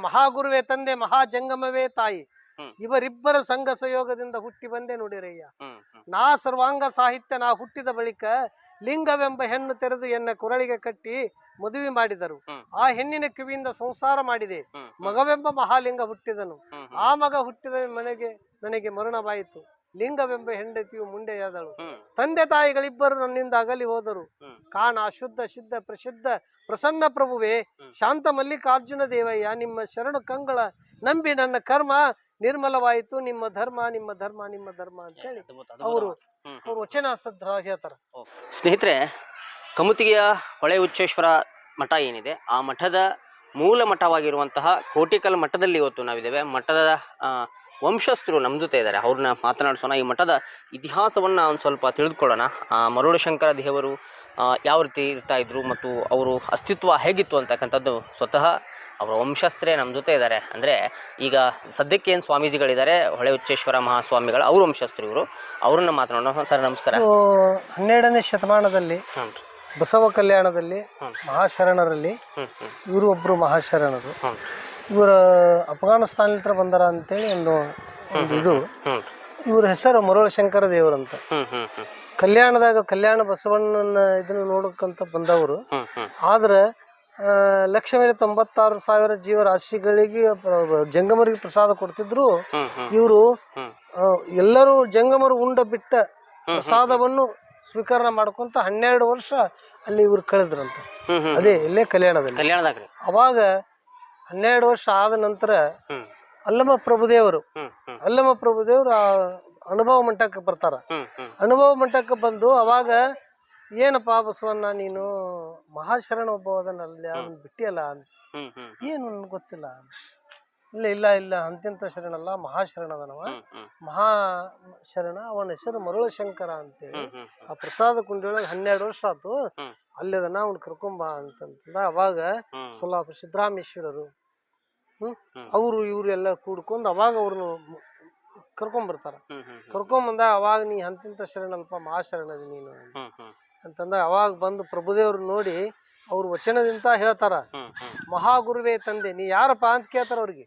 ಮಹಾಗುರುವೇ ತಂದೆ, ಮಹಾಜಂಗಮವೇ ತಾಯಿ. ಹ್ಮ್. ಇವರಿಬ್ಬರ ಸಂಘ ಸಹಯೋಗದಿಂದ ಹುಟ್ಟಿ ಬಂದೆ ನುಡಿರಯ್ಯ. ಹ್ಮ್ ಹ್ಮ್ ನಾ ಸರ್ವಾಂಗ ಸಾಹಿತ್ಯ ನಾ ಹುಟ್ಟಿದ ಬಳಿಕ ಲಿಂಗವೆಂಬ ಹೆಣ್ಣು ತೆರೆದು ಎನ್ನ ಕೊರಳಿಗೆ ಕಟ್ಟಿ ಮದುವೆ ಮಾಡಿದರು. ಹ್ಮ್. ಆ ಹೆಣ್ಣಿನ ಕಿವಿಯಿಂದ ಸಂಸಾರ ಮಾಡಿದೆ. ಹ್ಮ್. ಮಗವೆಂಬ ಮಹಾಲಿಂಗ ಹುಟ್ಟಿದನು. ಹ್ಮ್. ಆ ಮಗ ಹುಟ್ಟಿದ ನನಗೆ ಮರಣವಾಯಿತು. ಲಿಂಗವೆಂಬ ಹೆಂಡತಿಯು ಮುಂಡೆಯಾದಳು. ಹ್ಮ್. ತಂದೆ ತಾಯಿಗಳಿಬ್ಬರು ನನ್ನಿಂದ ಅಗಲಿ ಹೋದರು. ಹ್ಮ್. ಕಾಣ ಶುದ್ಧ ಸಿದ್ಧ ಪ್ರಸಿದ್ಧ ಪ್ರಸನ್ನ ಪ್ರಭುವೇ, ಶಾಂತ ಮಲ್ಲಿಕಾರ್ಜುನ ದೇವಯ್ಯ, ನಿಮ್ಮ ಶರಣು ಕಂಗಳ ನಂಬಿ ನನ್ನ ಕರ್ಮ ನಿರ್ಮಲವಾಯಿತು. ನಿಮ್ಮ ಧರ್ಮ ನಿಮ್ಮ ಧರ್ಮ ನಿಮ್ಮ ಧರ್ಮ ಅಂತೇಳಿ ಅವರು ವಚನ ಹೇಳ್ತಾರ. ಸ್ನೇಹಿತರೆ, ಕಮುತಿಗೆಯ ಹೊಳೆ ಹುಚ್ಚೇಶ್ವರ ಮಠ ಏನಿದೆ, ಆ ಮಠದ ಮೂಲ ಮಠವಾಗಿರುವಂತಹ ಕೋಟಿಕಲ್ ಮಠದಲ್ಲಿ ಇವತ್ತು ನಾವಿದ್ದೇವೆ. ಮಠದ ವಂಶಸ್ಥರು ನಮ್ಮ ಜೊತೆ ಇದ್ದಾರೆ, ಅವ್ರನ್ನ ಮಾತನಾಡಿಸೋಣ. ಈ ಮಠದ ಇತಿಹಾಸವನ್ನು ಒಂದು ಸ್ವಲ್ಪ ತಿಳಿದುಕೊಳ್ಳೋಣ. ಮರುಳ ಶಂಕರ ದೇವರು ಯಾವ ರೀತಿ ಇರ್ತಾ ಇದ್ರು ಮತ್ತು ಅವರು ಅಸ್ತಿತ್ವ ಹೇಗಿತ್ತು ಅಂತಕ್ಕಂಥದ್ದು ಸ್ವತಃ ಅವರ ವಂಶಸ್ಥರೇ ನಮ್ಮ ಜೊತೆ ಇದ್ದಾರೆ. ಅಂದರೆ ಈಗ ಸದ್ಯಕ್ಕೆ ಏನು ಸ್ವಾಮೀಜಿಗಳಿದ್ದಾರೆ, ಹೊಳೆ ಹುಚ್ಚೇಶ್ವರ ಮಹಾಸ್ವಾಮಿಗಳು, ಅವ್ರ ವಂಶಸ್ಥರು ಇವರು. ಅವ್ರನ್ನ ಮಾತನಾಡೋಣ. ಸರ್ ನಮಸ್ಕಾರ. 12ನೇ ಶತಮಾನದಲ್ಲಿ ಬಸವ ಕಲ್ಯಾಣದಲ್ಲಿ ಮಹಾಶರಣರಲ್ಲಿ ಇವರು ಒಬ್ರು ಮಹಾಶರಣರು. ಇವರು ಅಫ್ಘಾನಿಸ್ತಾನ ಬಂದಾರ ಅಂತೇಳಿ ಒಂದು ಇದು. ಇವ್ರ ಹೆಸರು ಮರುಳ ಶಂಕರ ದೇವರಂತ. ಕಲ್ಯಾಣದಾಗ ಕಲ್ಯಾಣ ಬಸವಣ್ಣನ ಇದನ್ನ ನೋಡಕ್ಕಂತ ಬಂದವರು. ಆದ್ರೆ 1,96,000 ಜೀವರಾಶಿಗಳಿಗೆ ಜಂಗಮರಿಗೆ ಪ್ರಸಾದ ಕೊಡ್ತಿದ್ರು. ಇವರು ಎಲ್ಲರೂ ಜಂಗಮರು ಉಂಡ ಬಿಟ್ಟ ಪ್ರಸಾದವನ್ನು ಸ್ವೀಕರಣ ಮಾಡ್ಕೊಂತ 12 ವರ್ಷ ಅಲ್ಲಿ ಇವ್ರು ಕಳೆದ್ರಂತ. ಅದೇ ಇಲ್ಲೇ ಕಲ್ಯಾಣದಲ್ಲಿ. ಅವಾಗ 12 ವರ್ಷ ಆದ ನಂತರ ಅಲ್ಲಮ ಪ್ರಭುದೇವರು ಅನುಭವ ಮಂಟಪಕ್ಕೆ ಬರ್ತಾರ. ಅನುಭವ ಮಂಟಪಕ್ಕೆ ಬಂದು ಅವಾಗ ಏನಪ್ಪಾ ಬಸವಣ್ಣ, ನೀನು ಮಹಾಶರಣ ಒಬ್ಬ ಅದನ್ನಲ್ಲಿ ಅದನ್ನ ಬಿಟ್ಟಿಯಲ್ಲ, ಏನು ಗೊತ್ತಿಲ್ಲ. ಇಲ್ಲ ಅಂತ್ಯಂತ ಶರಣಲ್ಲ, ಮಹಾಶರಣ ಅದನವ, ಮಹಾಶರಣ. ಅವನ ಹೆಸರು ಮರುಳ ಶಂಕರ ಅಂತೇಳಿ. ಆ ಪ್ರಸಾದ ಕುಂಡಿಯೊಳಗೆ 12 ವರ್ಷ ಆತು, ಅಲ್ಲಿ ಅದನ್ನ ಅವ್ನು ಕರ್ಕೊಂಬ ಅಂತಂದ. ಅವಾಗ ಸೊಲ್ಲಾಪುರ ಸಿದ್ದರಾಮೇಶ್ವರರು ಅವರು ಇವ್ರು ಎಲ್ಲ ಕೂಡ್ಕೊಂಡು ಅವಾಗ ಅವ್ರನ್ನ ಕರ್ಕೊಂಬರ್ತಾರ. ಕರ್ಕೊಂಬಂದ ಅವಾಗ ನೀ ಅಂತಿಂತ ಶರಣಲ್ಪ, ಮಹಾಶರಣದ ನೀನು ಅಂತಂದ. ಅವಾಗ ಬಂದು ಪ್ರಭುದೇವ್ರು ನೋಡಿ ಅವ್ರ ವಚನದಿಂದ ಹೇಳ್ತಾರ, ಮಹಾಗುರುವೇ ತಂದೆ, ನೀ ಯಾರಪ್ಪ ಅಂತ ಕೇಳ್ತಾರ. ಅವ್ರಿಗೆ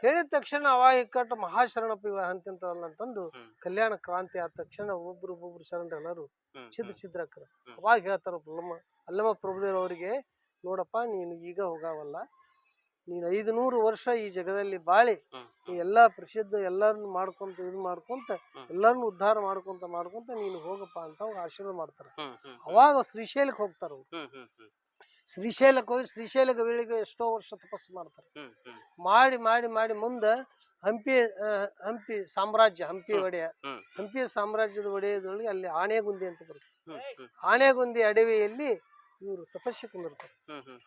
ಹೇಳಿದ ತಕ್ಷಣ ಅವಾಗ ಇಕ್ಕಟ್ಟು ಮಹಾಶರಣಪ್ಪ ಇವ ಅಂತಿಂತವಲ್ಲ ಅಂತಂದು ಕಲ್ಯಾಣ ಕ್ರಾಂತಿ ಆದ ತಕ್ಷಣ ಒಬ್ಬೊಬ್ರು ಶರಣರೆಲ್ಲರೂ ಛಿದ್ರಕ್ರ. ಅವಾಗ ಹೇಳ್ತಾರ ಅಲ್ಲಮ ಪ್ರಭುದೇವ್ರ ಅವ್ರಿಗೆ, ನೋಡಪ್ಪ ನೀನು ಈಗ ಹೋಗಾವಲ್ಲ, ನೀನು 500 ವರ್ಷ ಈ ಜಗದಲ್ಲಿ ಬಾಳಿ ನೀ ಎಲ್ಲಾ ಪ್ರಸಿದ್ಧ ಎಲ್ಲರನ್ನು ಮಾಡ್ಕೊಂತ ಎಲ್ಲರನ್ನು ಉದ್ಧಾರ ಮಾಡ್ಕೊಂತ ನೀನು ಹೋಗಪ್ಪ ಅಂತ ಅವ್ರು ಆಶೀರ್ವಾದ ಮಾಡ್ತಾರ. ಅವಾಗ ಶ್ರೀಶೈಲಕ್ಕೆ ಹೋಗ್ತಾರ. ಅವ್ರು ಶ್ರೀಶೈಲಕ್ಕೆ ಹೋಗಿ ಶ್ರೀಶೈಲ ವೇಳೆಗೆ ಎಷ್ಟೋ ವರ್ಷ ತಪಸ್ಸು ಮಾಡ್ತಾರೆ. ಮಾಡಿ ಮುಂದೆ ಹಂಪಿ ಸಾಮ್ರಾಜ್ಯ, ಹಂಪಿ ಸಾಮ್ರಾಜ್ಯದ ಒಡೆಯದೊಳಗೆ ಅಲ್ಲಿ ಆನೆಗುಂದಿ ಅಂತ ಬರುತ್ತೆ. ಆನೆಗುಂದಿ ಅಡವಿಯಲ್ಲಿ ಇವರು ತಪಸ್ಸೆ ಕುಂದಿರ್ತಾರೆ.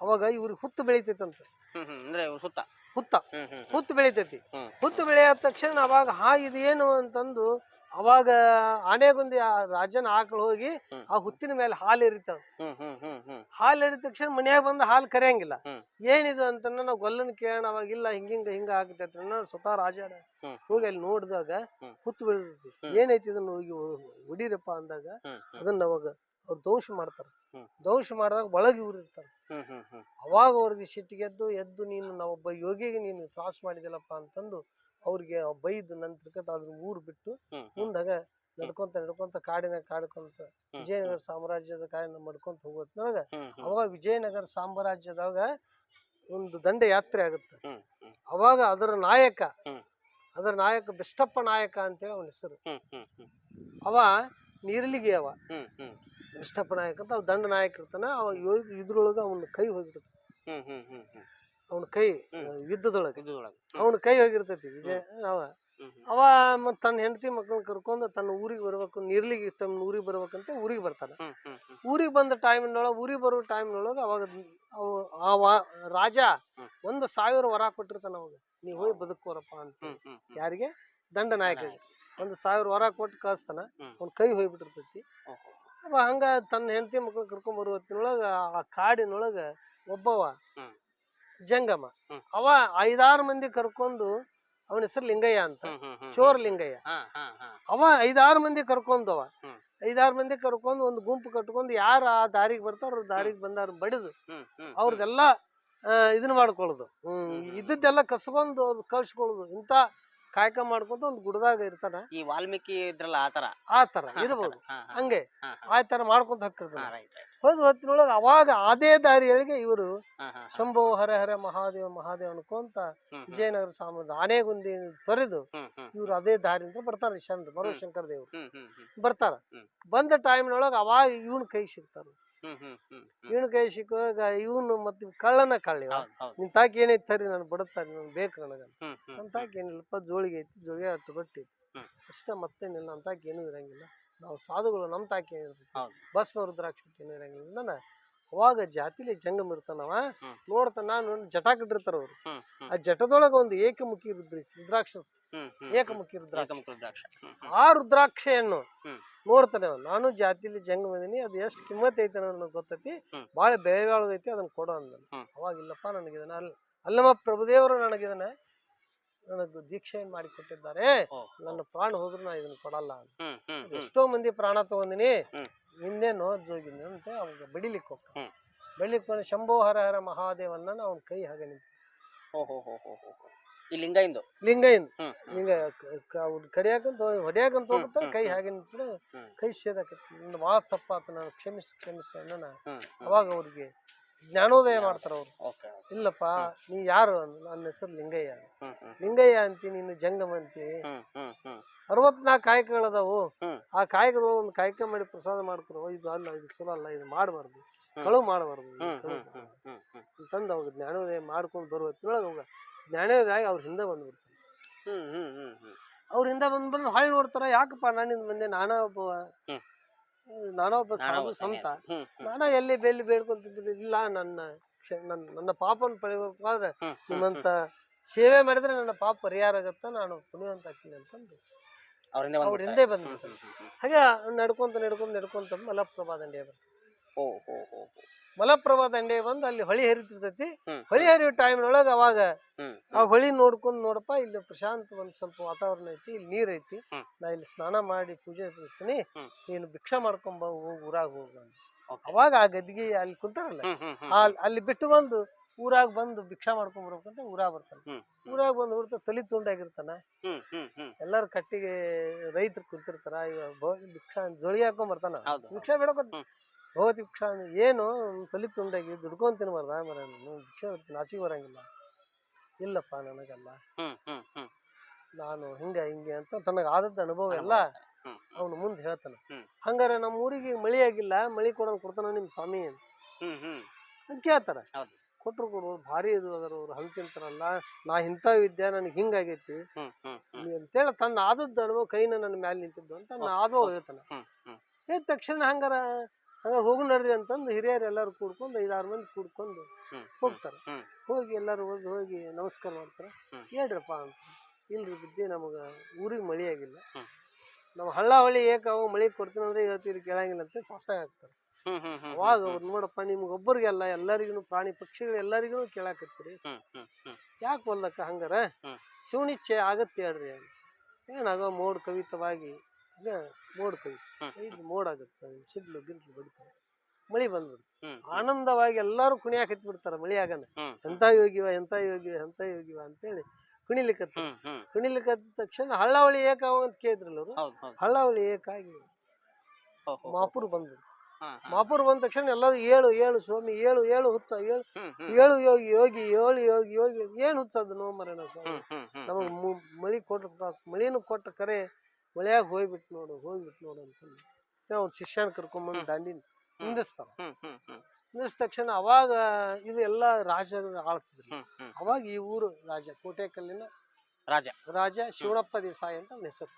ಅವಾಗ ಇವ್ರಿಗೆ ಹುತ್ತು ಬೆಳಿತೈತಂತ. ಹುತ್ತು ಬೆಳಿತೈತಿ. ಹುತ್ತು ಬೆಳೆಯ ತಕ್ಷಣ ಅವಾಗ ಇದೇನು ಅಂತಂದು ಅವಾಗ ಆನೆಗುಂದಿ ರಾಜನ ಆಕಳು ಹೋಗಿ ಆ ಹುತ್ತಿನ ಮೇಲೆ ಹಾಲು ಎರಿತಾವ. ಹಾಲು ಎರಿದ ತಕ್ಷಣ ಮನ್ಯಾಗ ಬಂದು ಹಾಲು ಕರೆಯಂಗಿಲ್ಲ. ಏನಿದು ಅಂತ ನಾವು ಗೊಲ್ಲನ್ ಕೇಳೋಣ. ಅವಾಗಿಲ್ಲ ಹಿಂಗ ಆಗ್ತೈತಿ. ಸ್ವತಃ ರಾಜ ಹೋಗಿ ಅಲ್ಲಿ ನೋಡಿದಾಗ ಹುತ್ತು ಬೆಳೆದೈತಿ. ಏನೈತಿ ಇದನ್ನ ಹೋಗಿ ಹೊಡೀರಪ್ಪ ಅಂದಾಗ ಅದನ್ನ ಅವಾಗ ಅವ್ರು ದೋಷ ಮಾಡ್ತಾರ. ದೋಷ ಮಾಡಿದಾಗ ಒಳಗೆ ಇವ್ರು ಇರ್ತಾರ. ಅವಾಗ ಅವ್ರಿಗೆ ಸಿಟ್ಟಿಗೆದ್ದು ಎದ್ದು ನೀನು ನಾವೊಬ್ಬ ಯೋಗಿಗೆ ನೀನು ತ್ರಾಸ ಮಾಡಿದಿಲ್ಲಪ್ಪ ಅಂತಂದು ಅವ್ರಿಗೆ ಬೈದು ನಂತರ ಅದನ್ನ ಊರು ಬಿಟ್ಟು ಮುಂದಾಗ ನಡ್ಕೊಂತ ಕಾಡ್ಕೊಂತ ವಿಜಯನಗರ ಸಾಮ್ರಾಜ್ಯದ ಕಾಡಿನ ಮಾಡ್ಕೊಂತ ಹೋಗೋದ್ನೊಳಗ ಅವಾಗ ವಿಜಯನಗರ ಸಾಮ್ರಾಜ್ಯದಾಗ ಒಂದು ದಂಡ ಯಾತ್ರೆ ಆಗುತ್ತೆ. ಅವಾಗ ಅದರ ನಾಯಕ ಬೆಷ್ಟಪ್ಪ ನಾಯಕ ಅಂತೇಳಿ ಅವನ ಹೆಸರು. ಅವ ನೀರ್ಲಿಗೆ ಅವ ಬೆಷ್ಟಪ್ಪ ನಾಯಕ ಅಂತ. ಅವ್ ದಂಡ ನಾಯಕ ಇರ್ತಾನ. ಅವ ಇದ್ರೊಳಗ ಅವನ ಕೈ ಹೋಗಿರ್ತೈತಿ. ಅವನ ಕೈ ಯುದ್ಧದೊಳಗೆ ಅವನ ಕೈ ಹೋಗಿರ್ತೈತಿ. ಅವ ಮತ್ ತನ್ನ ಹೆಂಡತಿ ಮಕ್ಕಳನ್ನ ಕರ್ಕೊಂಡು ತನ್ನ ಊರಿಗೆ ಬರ್ಬೇಕು, ನೀರ್ಲಿಗೆ ತನ್ನ ಊರಿಗೆ ಬರ್ಬೇಕಂತ ಊರಿಗೆ ಬರ್ತಾನ. ಊರಿಗೆ ಬಂದ ಊರಿಗೆ ಬರೋ ಟೈಮ್ನೊಳಗ ಅವಾಗ ರಾಜ 1,000 ವರ ಕೊಟ್ಟಿರ್ತಾನ. ಅವಾಗ ನೀವ್ ಹೋಗಿ ಬದುಕೋರಪ್ಪ ಅಂತ. ಯಾರಿಗೆ? ದಂಡ ನಾಯಕ 1,000 ವರ ಕೊಟ್ಟು ಕಳಿಸ್ತಾನ. ಅವ್ನ ಕೈ ಹೋಗ್ಬಿಟ್ಟಿರ್ತೈತಿ. ಅವ ಹಂಗ ತನ್ನ ಹೆಂಡತಿ ಮಕ್ಕಳು ಕರ್ಕೊಂಡ್ ಬರುವ ಹೊತ್ತಿನೊಳಗ ಆ ಕಾಡಿನೊಳಗ ಒಬ್ಬವ ಜಂಗಮ ಅವ 5-6 ಮಂದಿ ಕರ್ಕೊಂಡು, ಅವನ ಹೆಸರು ಲಿಂಗಯ್ಯ ಅಂತ, ಚೋರ್ ಲಿಂಗಯ್ಯ. ಅವ 5-6 ಮಂದಿ ಕರ್ಕೊಂಡವ. 5-6 ಮಂದಿ ಕರ್ಕೊಂಡು ಒಂದು ಗುಂಪು ಕಟ್ಕೊಂಡು ಯಾರು ಆ ದಾರಿಗೆ ಬರ್ತಾರ ದಾರಿಗೆ ಬಂದಾರ ಬಡಿದು ಅವ್ರದೆಲ್ಲ ಇದನ್ನ ಮಾಡ್ಕೊಳ್ಳೋದು. ಇದ್ದದ್ದೆಲ್ಲ ಕಸ್ಕೊಂಡು ಕಳ್ಸ್ಕೊಳ್ಳೋದು ಇಂತ ಕಾಯಕ ಮಾಡ್ಕೊಂತ ಒಂದ್ ಗುಡ್ದಾಗ ಇರ್ತಾನ. ಈ ವಾಲ್ಮೀಕಿ ಇದ್ರಲ್ಲ ಆತರ ಆ ತರ ಇರ್ಬೋದು. ಹಂಗೆ ಆ ತರ ಮಾಡ್ಕೊಂತ ಹೋಗ್ತಿರ್ತಾನ. ಹೋದ್ ಹೊತ್ತಿನೊಳಗ ಅವಾಗ ಅದೇ ದಾರಿಯೊಳಗೆ ಇವರು ಶಂಭೋ ಹರ ಹರ ಮಹಾದೇವ ಮಹಾದೇವ ಅನ್ಕೊಂತ ವಿಜಯನಗರ ಸಾಮ್ರಾಜ್ಯ ಆನೆಗುಂದಿ ತೊರೆದು ಇವ್ರು ಅದೇ ದಾರಿಯಿಂದ ಬರ್ತಾರ. ಮರುಶಂಕರ ದೇವ್ರು ಬರ್ತಾರ. ಬಂದ ಟೈಮ್ನೊಳಗ ಅವಾಗ ಇವನ್ ಕೈ ಸಿಗ್ತಾರ. ಇವನ್ ಕೈ ಸಿಕ್ಕಾಗ ಇವನು ಮತ್ತೆ ಕಳ್ಳನ ಕಳ್ಳಿ ನಿನ್ ತಾಕಿ ಏನೈತಿ ತರಿ ನನ್ ಬಿಡುತ್ತಾರಿ ನನ್ ಬೇಕು ನನಗ ನನ್ ತಾಕಿ ಏನಿಲ್ಲಪ್ಪ ಜೋಳಿಗೆ ಐತಿ ಜೋಳಿಗೆ ಅಷ್ಟು ಬಟ್ಟೆ ಐತಿ ಅಷ್ಟ ಮತ್ತೇನಿಲ್ಲ ನನ್ ತಾಕಿ ಏನೂ ಇರಂಗಿಲ್ಲ ನಾವು ಸಾಧುಗಳು ನಮ್ ತಾಕಿ ಏನಿರ್ತೈತಿ ಭಸ್ಮ ರುದ್ರಾಕ್ಷಿ ಏನೂ ಇರಂಗಿಲ್ಲ. ಅವಾಗ ಜಾತಿಲಿ ಜಂಗಮ್ ಇರ್ತಾನವ ನೋಡ್ತಾನ ನಾನು ಜಟ ಕಟ್ಟಿರ್ತಾರ ಅವ್ರು. ಆ ಜಟದೊಳಗ ಒಂದು ಏಕಮುಖಿ ರುದ್ರಾಕ್ಷ ಏಕಮುಖಿ ರುದ್ರಾಕ್ಷ ಆ ರುದ್ರಾಕ್ಷೆಯನ್ನು ನೋಡ್ತಾನೆ ನಾನು ಜಾತಿಲಿ ಜಂಗಮ್ ಇದೀನಿ ಅದು ಎಷ್ಟು ಕಿಮ್ಮತ್ ಐತೆ ಅನ್ನೋದು ಗೊತ್ತೈತಿ ಬಾಳ ಬೆಳೆ ಬಾಳದೈತಿ ಅದನ್ನ ಕೊಡೋ ಅಂದ. ಅವಾಗಿಲ್ಲಪ್ಪ ನನಗಿದನ ಅಲ್ಲಮ್ಮ ಪ್ರಭುದೇವರು ನನಗಿದನ ನನಗೆ ದೀಕ್ಷೆಯನ್ನು ಮಾಡಿ ಕೊಟ್ಟಿದ್ದಾರೆ ನನ್ನ ಪ್ರಾಣ ಹೋದ್ರು ನಾ ಇದನ್ನ ಕೊಡಲ್ಲ. ಎಷ್ಟೋ ಮಂದಿ ಪ್ರಾಣ ತಗೊಂಡಿನಿ ಹಿಂದೇನೋ ಜೋಗಿನಿ ಅಂತ ಅವಾಗ ಬಡಿಲಿಕ್ಕೆ ಹೋಗ್ತಾನೆ. ಬಡಿಲಿಕ್ಕೆ ಬಂದು ಶಂಭೋ ಹರ ಹರ ಮಹಾದೇವನ್ನ ಅವನ ಕೈ ಹಾಗೆ ನಿಂತ ಲಿಂಗೈಂದು ಲಿಂಗ ಕಡಿಯಾಕಂತ ಹೊಡಿಯಾಕಂತ ಹೋಗುತ್ತಾನೆ. ಕೈ ಹಾಗೆ ನಿಂತು ಕೈ ಸೇದಾಕತ್ತಿ ನಿನ್ನ ಭಾಳ ತಪ್ಪಾತ ನಾನು ಕ್ಷಮಿಸು ಅನ್ನ. ಅವಾಗ ಅವ್ರಿಗೆ ಜ್ಞಾನೋದಯ ಮಾಡ್ತಾರ ಅವ್ರು. ಇಲ್ಲಪ್ಪ ನೀ ಯಾರು ನನ್ನ ಹೆಸರು ಲಿಂಗಯ್ಯ ಅಂತಿ ನೀನು ಜಂಗಮ ಅಂತಿ. 64 ಕಾಯಕಗಳದಾವು. ಆ ಕಾಯಕದೊಳಗೆ ಒಂದು ಕಾಯಕ ಮಾಡಿ ಪ್ರಸಾದ ಮಾಡ್ಕೊರು. ಇದು ಅಲ್ಲ ಇದು ಚಲೋ ಅಲ್ಲ ಇದು ಮಾಡಬಾರ್ದು ಕಳು ಮಾಡಬಾರ್ದು ಅಂತಂದು ಅವಾಗ ಜ್ಞಾನೋದಯ ಮಾಡ್ಕೊಂಡು ಬರುವತ್ತಿನೊಳಗೆ ಅವಾಗ ಜ್ಞಾನೋದಯ ಅವ್ರ ಹಿಂದೆ ಬಂದ್ಬಿಡ್ತಾರೆ. ಅವ್ರ ಹಿಂದೆ ಬಂದ್ಬಿಟ್ಟು ಹಾಳು ನೋಡ್ತಾರ. ಯಾಕಪ್ಪ ನಾನಿಂದ ಬಂದೆ ನಾನೋ ಒಬ್ಬ ಸಾಧು ಸಂತ ನಾನ ಎಲ್ಲಿ ಬೆಲ್ಲಿ ಬೇಡ್ಕೊಂತಿದ್ವಿ. ಇಲ್ಲ ನನ್ನ ಪಾಪನ ಪಡಿಬೇಕಾದ್ರೆ ನಿಮ್ಮಂತ ಸೇವೆ ಮಾಡಿದ್ರೆ ನನ್ನ ಪಾಪ ಪರಿಹಾರ ಆಗತ್ತ ನಾನು ಪುಣ್ಯವಂತ ಆಗ್ತೀನಿ ಅಂತಂದು ಅವ್ರ ಹಿಂದೆ ಬಂದ್ಬಿಡ್ತಾರೆ. ಹಾಗೆ ನಡ್ಕೊಂತ ಮಲಪ್ರಭಾ ದಂಡೆ ಮಲಪ್ರಭಾ ದಂಡೆ ಬಂದು ಅಲ್ಲಿ ಹೊಳಿ ಹರಿತಿರ್ತೈತಿ. ಹೊಳಿ ಹರಿಯೋ ಟೈಮ್ನೊಳಗ ಅವಾಗ ಆ ಹೊಳಿ ನೋಡಪ್ಪ ಇಲ್ಲಿ ಪ್ರಶಾಂತ ಒಂದ್ ಸ್ವಲ್ಪ ವಾತಾವರಣ ಐತಿ, ಇಲ್ಲಿ ನೀರ್ ಐತಿ, ನಾ ಇಲ್ಲಿ ಸ್ನಾನ ಮಾಡಿ ಪೂಜೆ ಇರ್ತೀನಿ, ನೀನು ಭಿಕ್ಷಾ ಮಾಡ್ಕೊಂಬ ಹೋಗಿ ಊರಾಗ ಹೋಗ. ಅವಾಗ ಆ ಗದ್ದಿಗೆ ಅಲ್ಲಿ ಕುಂತಾರಲ್ಲ ಅಲ್ಲಿ ಬಿಟ್ಟು ಬಂದು ಊರಾಗ ಬಂದು ಭಿಕ್ಷಾ ಮಾಡ್ಕೊಂಡ್ ಬರ್ಬೇಕಂತ ಊರಾಗ ಬರ್ತಾನ. ಊರಾಗ ಬಂದು ಹುಡ್ತ ತಲಿ ತುಂಡಾಗಿರ್ತಾನ. ಎಲ್ಲಾರು ಕಟ್ಟಿಗೆ ರೈತರು ಕುಂತಿರ್ತಾರ. ಭಿಕ್ಷಾ ಜೋಳಿ ಹಾಕೊಂಡ್ ಬರ್ತಾನ. ಭಿಕ್ಷಾ ಬೇಡಕೊಟ್ಟು ಭಗವತಿ ಭಿಕ್ಷಾ ಏನು ತಲಿ ತುಂಡಾಗಿ ದುಡ್ಕೊಂಡ್ ತಿನ್ಬಾರ್ದ ಮರ ಭಿಕ್ಷಾ ಬಿಡ್ತೀನಿ ಆಚೆಗೆ ಬರಂಗಿಲ್ಲ. ಇಲ್ಲಪ್ಪ ನನಗಲ್ಲ ನಾನು ಹಿಂಗೆ ಅಂತ ತನಗ ಆದದ್ದ ಅನುಭವ ಎಲ್ಲ ಅವನು ಮುಂದೆ ಹೇಳ್ತಾನ. ಹಂಗಾರೆ ನಮ್ಮ ಊರಿಗೆ ಮಳಿ ಆಗಿಲ್ಲ, ಮಳಿ ಕೊಡ್ತಾನ ನಿಮ್ ಸ್ವಾಮಿ ಅಂತ ಕೇಳ್ತಾರ. ಕೊಟ್ರು ಕೊಡೋರು ಭಾರಿ ಇದು ಅದರ ಅವ್ರು ಹಂಗೆ ತಿಂತಾರಲ್ಲ ನಾ ಇಂಥ ವಿದ್ಯೆ ನನಗೆ ಹಿಂಗಾಗೈತಿ ಅಂತೇಳಿ ತನ್ನ ಆದದ್ದ ಅನುಭವ ಕೈನ ನನ್ನ ಮ್ಯಾಲೆ ನಿಂತಿದ್ದು ಅಂತ ನಾ ಆದೋ ಹೇಳ್ತಾನ. ಹೇಳಿದ ತಕ್ಷಣ ಹಂಗಾರ ಹೋಗಿ ನಡ್ರಿ ಅಂತಂದು ಹಿರಿಯರು ಎಲ್ಲಾರು ಕೂಡ್ಕೊಂಡು 5-6 ಮಂದಿ ಕೂಡ್ಕೊಂಡು ಹೋಗ್ತಾರ. ಹೋಗಿ ಎಲ್ಲಾರು ಹೋಗಿ ನಮಸ್ಕಾರ ಮಾಡ್ತಾರ. ಹೇಳ್ರಪ್ಪ ಅಂತ. ಇಲ್ರಿ ಬುದ್ಧಿ ನಮಗ ಊರಿಗೆ ಮಳಿ ಆಗಿಲ್ಲ, ನಾವು ಹಳ್ಳ ಹೊಳಿ ಅವಾಗ ಮಳಿ ಕೊಡ್ತೀನಿ ಅಂದ್ರೆ ಇವತ್ತು ಕೇಳಂಗಿಲ್ಲ ಅಂತ ಸಾಷ್ಟಾಗ ಆಗ್ತಾರ. ಅವಾಗ ಅವ್ರು ನೋಡಪ್ಪ ನಿಮ್ಗೊಬ್ಬರಿಗೆಲ್ಲ ಎಲ್ಲರಿಗೂ ಪ್ರಾಣಿ ಪಕ್ಷಿಗಳು ಎಲ್ಲರಿಗೂ ಕೇಳಾಕತ್ತೀರಿ, ಯಾಕೆ ಹೊಲ್ದಕ್ಕ ಹಂಗಾರ ಶಿವನಿಚ್ಛೆ ಆಗತ್ತೆ ಹೇಳ್ರಿ. ಏನಾಗೋ ಮೋಡ್ ಕವಿತವಾಗಿ ಈಗ ಮೋಡ್ ಕವಿತೆ ಮೋಡ್ ಆಗುತ್ತೆ, ಸಿಡ್ಲು ಗಿಡ್ಲು ಬಡಿತಾವ, ಮಳಿ ಬಂದ್ಬಿಡ್ತು. ಆನಂದವಾಗಿ ಎಲ್ಲಾರು ಕುಣಿಯಾಕತ್ತಿ ಬಿಡ್ತಾರ. ಮಳಿ ಆಗನ ಎಂತ ಯೋಗಿವ ಅಂತೇಳಿ ಕುಣಿಲಿಕ್ಕತ್ತ ತಕ್ಷಣ ಹಳ್ಳವಳಿ ಏಕಾವ ಅಂತ ಕೇಳಿದ್ರಲ್ಲ ಅವರು. ಹಳ್ಳವಳಿ ಏಕಾಗಿ ಮಾಪುರ್ ಬಂದ್ರು. ಮಾಪುರ್ ಬಂದ ತಕ್ಷಣ ಎಲ್ಲರೂ ಏಳು ಸ್ವಾಮಿ ಏಳು ಹುಚ್ಚ ಏಳು ಯೋಗಿ ಏನ್ ಹುಚ್ಚದು ನೋ ಮರ ಸ್ವಾಮಿ ನಮಗ್ ಮಳಿ ಮಳಿನೂ ಕೊಟ್ಟ ಕರೆ ಮಳೆಯಾಗ ಹೋಗ್ಬಿಟ್ಟು ನೋಡು ಅಂತ ಅವ್ರ ಶಿಷ್ಯನ ಕರ್ಕೊಂಡ್ಬಂದು ದಾಂಡಿನ ನಿಂದಿಸ್ತಾರ. ನಿಂದಿಸ್ ತಕ್ಷಣ ಅವಾಗ ಇದು ಎಲ್ಲಾ ರಾಜರು ಆಳ್ತಿದ್ರು. ಅವಾಗ ಈ ಊರು ರಾಜ ಕೋಟೆಕಲ್ಲಿನ ರಾಜ ಶಿವಣಪ್ಪ ದೇಸಾಯಿ ಅಂತ ಅವನ ಹೆಸರು.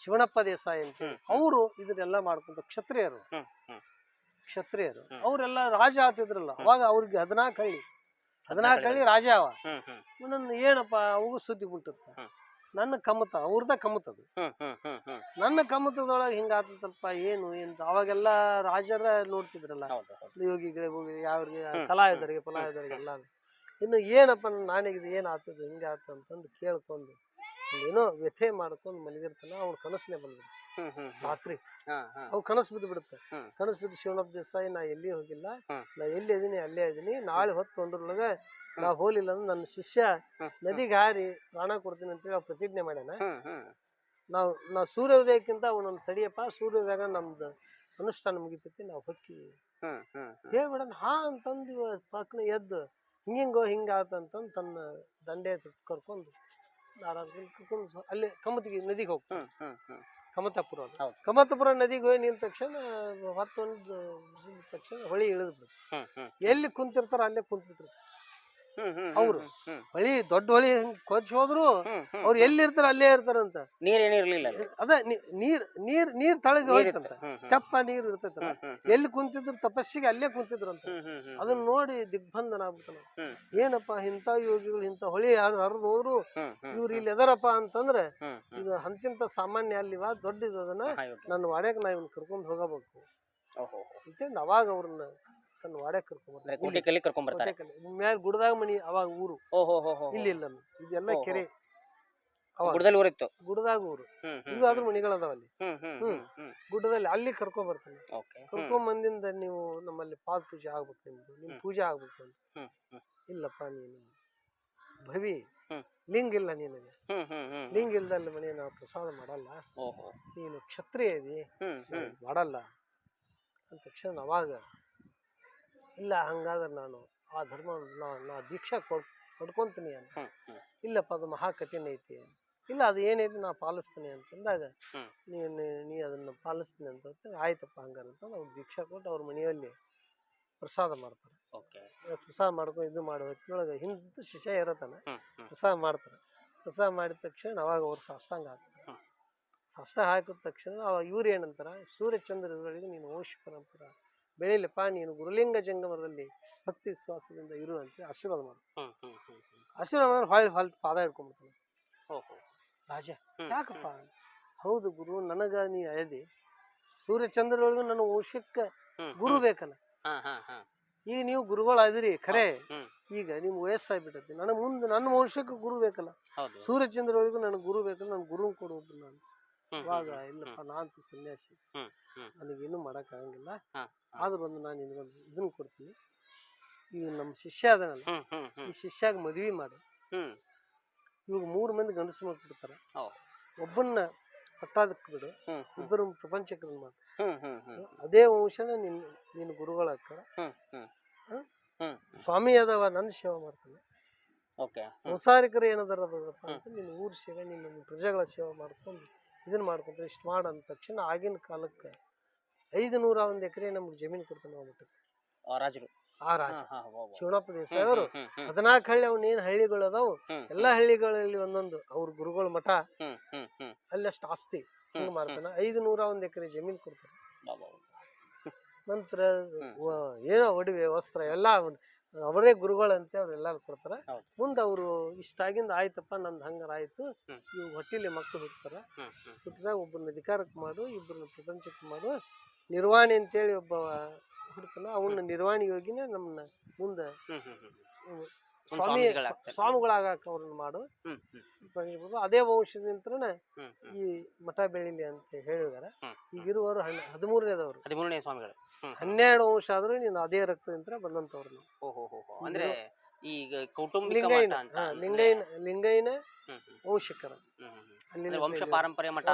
ಶಿವಣಪ್ಪ ದೇಸಾಯಿ ಅಂತ ಅವರು ಇದನ್ನೆಲ್ಲ ಮಾಡ್ಕೊಂತ ಕ್ಷತ್ರಿಯರು ಅವ್ರೆಲ್ಲ ರಾಜ ಆಳ್ತಿದ್ರಲ್ಲ. ಅವಾಗ ಅವ್ರಿಗೆ 14 ಹಳ್ಳಿ ರಾಜ ಅವ. ನನ್ನ ಏನಪ್ಪ ಅವು ಸುದ್ದಿ ಬಿಟ್ಟತ್ತ ನನ್ನ ಕಮ್ಮತ ಅವ್ರದ ಕಮ್ಮತದು. ನನ್ನ ಕಮ್ಮತದೊಳಗೆ ಹಿಂಗ ಆತಲ್ಪ ಏನು ಎಂತ. ಅವಾಗೆಲ್ಲ ರಾಜರ ನೋಡ್ತಿದ್ರಲ್ಲ ಯೋಗಿಗಳೇ ಹೋಗಿ ಯಾವ್ರಿಗೆ ಫಲಾಯುಧರಿಗೆ ಎಲ್ಲ. ಇನ್ನು ಏನಪ್ಪ ನಾಣಿಗಿದು ಏನ್ ಆತದ ಹಿಂಗ ಆತ ಅಂತಂದು ಕೇಳ್ಕೊಂಡು ಏನೋ ವ್ಯಥೆ ಮಾಡ್ಕೊಂಡು ಮಲಗಿರ್ತಾನ. ಅವ್ರ ಕನಸನೆ ಬಂದ್ರು. ರಾತ್ರಿ ಅವು ಕನಸು ಬಿದ್ದು ಬಿಡುತ್ತೆ. ಕನಸು ಬಿದ್ದು ಶಿವನಪ್ಪ ದೇಸಾಯಿ ನಾ ಎಲ್ಲಿ ಹೋಗಿಲ್ಲ, ನಾ ಎಲ್ಲಿ ಇದೀನಿ ಅಲ್ಲೇ ಇದೀನಿ, ನಾಳೆ ಹೊತ್ತು ಒಂದ್ರೊಳಗ ನಾ ಹೋಲಿಲ್ಲ ಅಂದ್ರೆ ನನ್ನ ಶಿಷ್ಯ ನದಿಗೆ ಹಾರಿ ಪ್ರಾಣ ಕೊಡ್ತೀನಿ ಅಂತೇಳಿ ಅವ್ರು ಪ್ರತಿಜ್ಞೆ ಮಾಡ್ಯಾನ. ನಾವ್ ಸೂರ್ಯೋದಯಕ್ಕಿಂತ ಅವನನ್ನು ತಡಿಯಪ್ಪ, ಸೂರ್ಯೋದಯ ನಮ್ದು ಅನುಷ್ಠಾನ ಮುಗಿತೈತಿ, ನಾವು ಹೊಕ್ಕಿವಿ ಹೇಳ್ಬಿಡ ಹಾ ಅಂತಂದು ಪಕ್ಕನ ಎದ್ದು ಹಿಂಗ ಆತಂತಂದು ತನ್ನ ದಂಡೆ ಕರ್ಕೊಂಡು ಕರ್ಕೊಂಡು ಅಲ್ಲಿ ಕಮತಿಗೆ ನದಿಗೆ ಹೋಗ್ತಾನೆ. ಕಮತಪುರ ನದಿಗೆ ಹೋಗಿ ನಿಂತ ತಕ್ಷಣ ಹೊತ್ತೊಂದು ತಕ್ಷಣ ಹೊಳಿ ಇಳಿದು ಬಿಡ್ತು. ಎಲ್ಲಿ ಕುಂತಿರ್ತಾರ ಅಲ್ಲೇ ಕುಂತ್ ಬಿಟ್ರು ಅವ್ರು. ಹೊಳಿ ದೊಡ್ಡ ಹೊಳಿ ಕೊಚ್ಚಿ ಹೋದ್ರು ಅವ್ರು ಎಲ್ಲಿರ್ತಾರ ಅಲ್ಲೇ ಇರ್ತಾರಂತ. ನೀರೇನಿರ್ಲಿಲ್ಲ, ಅದ ನೀರ್ ತಳಗ ಹೋಯ್ತಂತ, ತೆಪ್ಪ ನೀರ್ ಇರ್ತೈತಲ್ಲ, ಎಲ್ಲಿ ಕುಂತಿದ್ರು ತಪಸ್ಸಿಗೆ ಅಲ್ಲೇ ಕುಂತಿದ್ರಂತ. ಅದನ್ನ ನೋಡಿ ದಿಗ್ಬಂಧನ ಆಗ್ಬಿಡ್ತಾನ. ಏನಪ್ಪಾ ಇಂಥ ಯೋಗಿಗಳು ಇಂಥ ಹೊಳಿ ಯಾರು ಹರಿದು ಹೋದ್ರು ಇವ್ರು ಇಲ್ಲಿ ಎದರಪ್ಪ ಅಂತಂದ್ರೆ ಇದು ಅಂತಿಂತ ಸಾಮಾನ್ಯ ಅಲ್ಲಿವಾ, ದೊಡ್ಡದು ಅದನ್ನ ನನ್ನ ವಾಡ್ಯಾಗ ನಾ ಇವ್ನ ಕರ್ಕೊಂಡ್ ಹೋಗಬೇಕು ಅಂತಂದ್ ಅವಾಗ ಅವ್ರನ್ನ ತನ್ನ ವಾಡ್ಯಾಗ ಕರ್ಕೊಂಡ್ಬರ್ತಾರೆ. ಮ್ಯಾಲ ಗುಡ್ದಾಗ ಮನಿ ಅವಾಗ ಊರು ಇಲ್ಲಿ ಇಲ್ಲ, ಇದೆಲ್ಲ ಕೆರೆ ಗುಡ್ದಾಗ ಊರು. ಇದು ಆದ್ರೂ ಮನಿಗಳದಾವ ಅಲ್ಲಿ ಗುಡ್ಡದಲ್ಲಿ. ಅಲ್ಲಿ ಕರ್ಕೊಂಡ್ ಬರ್ತಾನೆ. ಕರ್ಕೊಂಡ್ ಬಂದಿಂದ ನೀವು ನಮ್ಮಲ್ಲಿ ಪಾದ ಪೂಜೆ ಆಗ್ಬೇಕು, ನಿಮ್ ಪೂಜೆ ಆಗ್ಬೇಕು ಅಂತ. ಇಲ್ಲಪ್ಪ ನೀನು ಭವಿ ಲಿಂಗ ಇಲ್ಲ, ನಿನಗೆ ಲಿಂಗ ಇಲ್ದಲ್ಲಿ ಮನೆ ನಾವು ಪ್ರಸಾದ ಮಾಡಲ್ಲ, ನೀನು ಕ್ಷತ್ರಿಯ ಇದಿ ಮಾಡಲ್ಲ ಅಂತ ತಕ್ಷಣ ಅವಾಗ ಇಲ್ಲ ಹಂಗಾದ್ರೆ ನಾನು ಆ ಧರ್ಮ ನಾ ದೀಕ್ಷಾ ಕೊಡ್ಕೊಂತೀನಿ ಅಂತ. ಇಲ್ಲಪ್ಪ ಅದು ಮಹಾ ಕಠಿಣ ಐತಿ. ಇಲ್ಲ ಅದು ಏನೈತಿ ನಾ ಪಾಲಿಸ್ತೀನಿ ಅಂತಂದಾಗ ನೀ ಅದನ್ನ ಪಾಲಿಸ್ತೀನಿ ಅಂತ ಆಯ್ತಪ್ಪ ಹಂಗಾರಂತ ಅವ್ರು ದೀಕ್ಷಾ ಕೊಟ್ಟು ಅವ್ರ ಮನೆಯಲ್ಲಿ ಪ್ರಸಾದ ಮಾಡ್ತಾರೆ. ಪ್ರಸಾದ ಮಾಡ್ಕೊಂಡು ಇದು ಮಾಡೋ ಹೊತ್ತಿನೊಳಗೆ ಹಿಂದೆ ಶಿಷ್ಯ ಇರತ್ತಾನ, ಪ್ರಸಾದ ಮಾಡ್ತಾರೆ. ಪ್ರಸಾದ ಮಾಡಿದ ತಕ್ಷಣ ಅವಾಗ ಅವ್ರು ಸಾಷ್ಟಾಂಗ ಹಾಕ್ತಾರೆ. ಸಾಷ್ಟಾಂಗ ಹಾಕಿದ ತಕ್ಷಣ ಅವಾಗ ಇವ್ರು ಏನಂತಾರ, ಸೂರ್ಯಚಂದ್ರ ಇದರೊಳಗೆ ನೀನು ವಂಶ ಪರಂಪರ ಬೆಳಿಲಿಪ್ಪ, ನೀನು ಗುರುಲಿಂಗ ಜಂಗಮದಲ್ಲಿ ಭಕ್ತಿ ವಿಶ್ವಾಸದಿಂದ ಇರು ಅಂತ ಆಶೀರ್ವಾದ ಮಾಡ್ತಾರೆ. ಆಶೀರ್ವಾದ ಮಾಡಿ ಹೊಳ್ ಪಾದ ಹಿಡ್ಕೊಂಡ್ಬಿಡ್ತಾನೆ ರಾಜ. ಯಾಕಪ್ಪ? ಹೌದು ಗುರು, ನನಗ ನೀ ಅಯದಿ ಸೂರ್ಯಚಂದ್ರೊಳಗೂ ನನ್ನ ವಂಶಕ್ಕೆ ಗುರು ಬೇಕಲ್ಲ. ಈಗ ನೀವು ಗುರುಗಳಾದಿರಿ ಖರೆ, ಈಗ ನಿಮ್ ವಯಸ್ಸಾಗ್ಬಿಟ್ಟತಿ, ನನಗ್ ಮುಂದೆ ನನ್ನ ವಂಶಕ್ಕೆ ಗುರು ಬೇಕಲ್ಲ. ಸೂರ್ಯಚಂದ್ರೊಳಗೂ ನನಗೆ ಗುರು ಬೇಕಲ್ಲ, ನನ್ ಗುರುನ್ ಕೊಡುವುದು ನಾನು. ಇವಾಗ ಇಲ್ಲಪ್ಪ ನಾನಂತ ಸನ್ಯಾಸಿ, ನನಗೇನು ಮಾಡಕ್ ಆಗಂಗಿಲ್ಲ, ಆದ್ರೂ ಒಂದು ನಾನು ನಿನಗೊಂದು ಇದನ್ನ ಕೊಡ್ತೀನಿ. ಇವ್ ನಮ್ಮ ಶಿಷ್ಯ ಅದನಲ್ಲ, ಈ ಶಿಷ್ಯಾಗ ಮದ್ವಿ ಮಾಡಿ ಇವಾಗ 3 ಮಂದಿ ಗಂಡಸು ಮಾಡ್ಬಿಡ್ತಾರ. ಒಬ್ಬನ್ನ ಪಟ್ಟಾದಕ್ ಬಿಡು, ಇಬ್ಬರು ಪ್ರಪಂಚಕ್ಕೆ ಮಾಡು. ಅದೇ ವಂಶನ ನಿನ್ನ ಗುರುಗಳಾಗ್ತಾರ. ಸ್ವಾಮಿ ಅದಾವ ನನ್ನ ಸೇವೆ ಮಾಡ್ತಾನೆ. ಸಂಸಾರಿಕರು ಏನದಾರದಪ್ಪ ಅಂತ ನಿನ್ನ ಊರ ಸೇವೆ, ನಿನ್ನ ಪ್ರಜೆಗಳ ಸೇವೆ ಮಾಡ್ಕೊಂಡು ಇದನ್ನ ಮಾಡ್ಕೊಂಡ್ರೆ ಇಷ್ಟು ಮಾಡ ಅಂದ ತಕ್ಷಣ ಆಗಿನ ಕಾಲಕ್ಕೆ 501 ಎಕರೆ ನಮ್ಗೆ ಜಮೀನು ಕೊಡ್ತಾನೆ ಹೋಗ್ಬಿಟ್ಟು ರಾಜರು. ಆ ರಾಜ ಶಿವನಪ್ಪ ದೇಸಾಯಿ ಅವರು 14 ಹಳ್ಳಿ ಅವನೇನ್ ಹಳ್ಳಿಗಳು ಅದಾವು, ಎಲ್ಲಾ ಹಳ್ಳಿಗಳಲ್ಲಿ ಒಂದೊಂದು ಅವ್ರ ಗುರುಗಳ ಮಠ, ಅಲ್ಲಷ್ಟು ಆಸ್ತಿ ಹಿಂಗ್ ಮಾಡ್ತಾನ. 501 ಎಕರೆ ಜಮೀನ್ ಕೊಡ್ತಾರ. ನಂತರ ಏನೋ ಒಡವೆ ವಸ್ತ್ರ ಎಲ್ಲಾ ಅವರೇ ಗುರುಗಳಂತೆ ಅವ್ರೆಲ್ಲಾರು ಕೊಡ್ತಾರ. ಮುಂದೆ ಅವರು ಇಷ್ಟಾಗಿಂದ ಆಯ್ತಪ್ಪ ನಂದು ಹಂಗಾರ ಆಯ್ತು, ಇವ್ ಹೊಟ್ಟಿಲಿ ಮಕ್ಕಳು ಹುಡ್ತಾರ. ಹುಟ್ಟಿದಾಗ ಒಬ್ಬರನ್ನ ಅಧಿಕಾರಕ್ಕೆ ಮಾಡು, ಇಬ್ಬರನ್ನ ಪ್ರಪಂಚಕ್ಕೆ ಮಾಡು, ನಿರ್ವಾಣಿ ಅಂತೇಳಿ ಒಬ್ಬ ಹುಡ್ತಾನ. ಅವನ್ನ ನಿರ್ವಾಣಿ ಯೋಗಿನ ನಮ್ಮನ್ನ ಮುಂದೆ ಸ್ವಾಮಿಗಳಾಗಾಕ ಅವ್ರನ್ನ ಮಾಡು. ಅದೇ ವಂಶದಿಂತ್ರನ ಈ ಮಠ ಬೆಳಿಲಿ ಅಂತ ಹೇಳಿದಾರ. ಈಗಿರುವರು 13ನೇದವ್ರು, 13ನೇ ಸ್ವಾಮಿಗಳು. 12 ವಂಶ ಆದ್ರೂ ನೀನು ಅದೇ ರಕ್ತದಿಂದ ಬಂದಂತವ್ರು. ಅಂದ್ರೆ ಈಗ ಲಿಂಗೈನ ವಂಶಕರ ವಂಶ ಪಾರಂಪರ್ಯ ಮಠ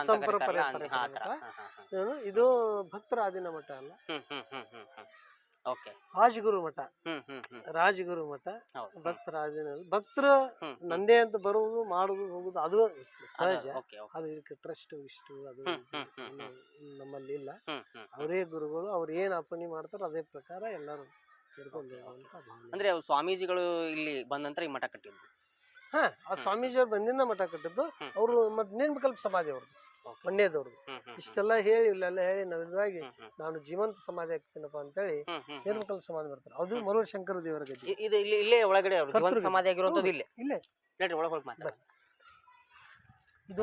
ಇದು ಭಕ್ತರ ಆದಿನ ಮಠ ಅಲ್ಲ, ರಾಜಗುರು ಮಠ. ರಾಜಗುರು ಮಠ ಭಕ್ತರ ಆದಿನ. ಭಕ್ತರು ನಂದೇ ಅಂತ ಬರುವುದು ಮಾಡುದು ಹೋಗುದು ಅದು ಸಹಜ. ಅದು ಇದಕ್ಕೆ ಟ್ರಸ್ಟ್ ಇಷ್ಟು ಅದು ನಮ್ಮಲ್ಲಿ ಇಲ್ಲ. ಅವರೇ ಗುರುಗಳು, ಅವ್ರು ಏನ್ ಅಪ್ಪಣೆ ಮಾಡ್ತಾರೋ ಅದೇ ಪ್ರಕಾರ ಎಲ್ಲರೂ ಅಂದ್ರೆ ಸ್ವಾಮೀಜಿಗಳು ಇಲ್ಲಿ ಬಂದ ನಂತರ ಈ ಮಠ ಕಟ್ಟಿದ್ರು. ಆ ಸ್ವಾಮೀಜಿಯವ್ರು ಬಂದಿಂದ ಮಠ ಕಟ್ಟಿದ್ದು. ಅವರು ಮತ್ ನೇಮಕಲ್ಪ ಸಮಾಧಿ ಅವ್ರದ್ದು, ಮಂಡ್ಯದವ್ರದ್ದು. ಇಷ್ಟೆಲ್ಲ ಹೇಳಿ ಇಲ್ಲೆಲ್ಲ ಹೇಳಿ ನಾವಿದಾಗಿ ನಾನು ಜೀವಂತ ಸಮಾಧಿ ಆಗ್ತೀನಪ್ಪ ಅಂತೇಳಿ ನೇಮಕಲ್ಪ ಸಮಾಧಿ ಬರ್ತಾರೆ. ಅದು ಮರೂರು ಶಂಕರ ದೇವರ ಗದ್ದೆ. ಇಲ್ಲೇ ಒಳಗಡೆ ಸಮಾಧಿ ಆಗಿರೋದು. ಇಲ್ಲೇ ಒಳಗೆ ಇದು